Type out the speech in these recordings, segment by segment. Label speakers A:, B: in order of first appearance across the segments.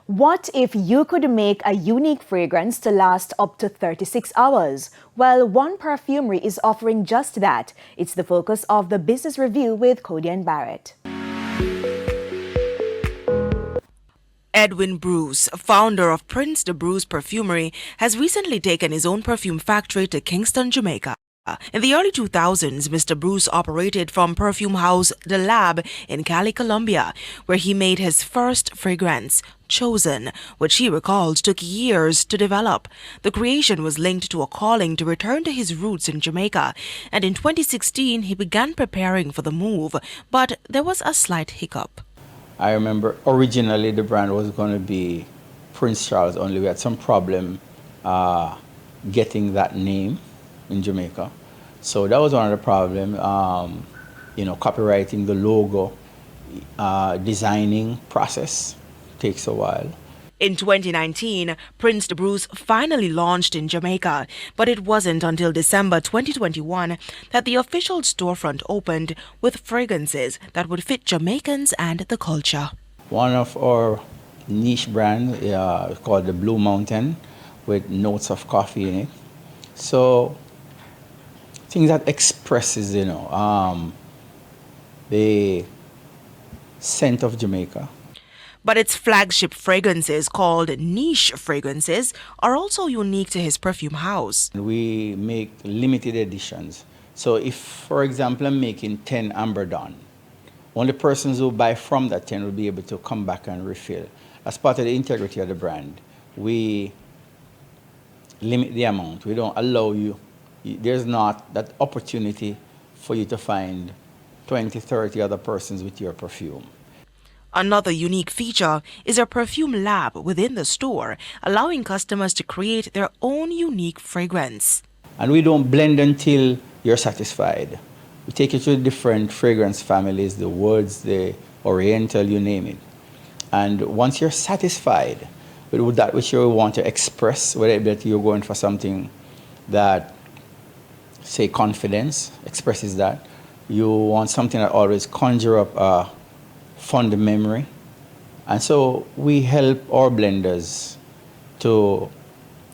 A: What if you could make a unique fragrance to last up to 36 hours? Well, one perfumery is offering just that. It's the focus of the Business Review with Cody and Barrett.
B: Edwin Bruce, founder of Prince de Bruce Perfumery, has recently taken his own perfume factory to Kingston, Jamaica. In the early 2000s, Mr. Bruce operated from perfume house The Lab in Cali, Colombia, where he made his first fragrance, Chosen, which he recalled took years to develop. The creation was linked to a calling to return to his roots in Jamaica, and in 2016 he began preparing for the move, but there was a slight hiccup.
C: I remember originally the brand was going to be Prince Charles, only we had some problem getting that name in Jamaica. So that was one of the problems, copywriting the logo, designing process takes a while.
B: In 2019, Prince de Bruce finally launched in Jamaica, but it wasn't until December 2021 that the official storefront opened with fragrances that would fit Jamaicans and the culture.
C: One of our niche brands called the Blue Mountain with notes of coffee in it. So things that expresses, the scent of Jamaica.
B: But its flagship fragrances, called niche fragrances, are also unique to his perfume house.
C: We make limited editions. So if, for example, I'm making 10 Amber Dawn, only persons who buy from that 10 will be able to come back and refill. As part of the integrity of the brand, we limit the amount. We don't allow you, there's not that opportunity for you to find 20, 30 other persons with your perfume.
B: Another unique feature is a Perfume Lab within the store, allowing customers to create their own unique fragrance.
C: And we don't blend until you're satisfied. We take you to different fragrance families, the woods, the oriental, you name it. And once you're satisfied with that which you want to express, whether you're going for something that, say, confidence, expresses that, you want something that always conjure up a fond memory. And so we help our blenders to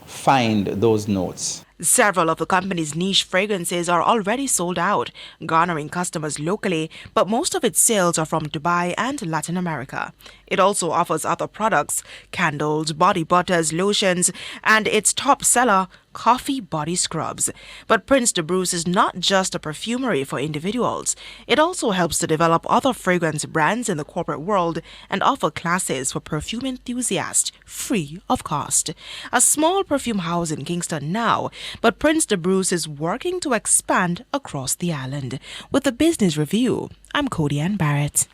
C: find those notes.
B: Several of the company's niche fragrances are already sold out, garnering customers locally, but most of its sales are from Dubai and Latin America. It also offers other products, candles, body butters, lotions, and its top seller, coffee body scrubs. But Prince de Bruce is not just a perfumery for individuals. It also helps to develop other fragrance brands in the corporate world and offer classes for perfume enthusiasts, free of cost. A small perfume house in Kingston now, but Prince de Bruce is working to expand across the island. With the Business Review, I'm Cody Ann Barrett.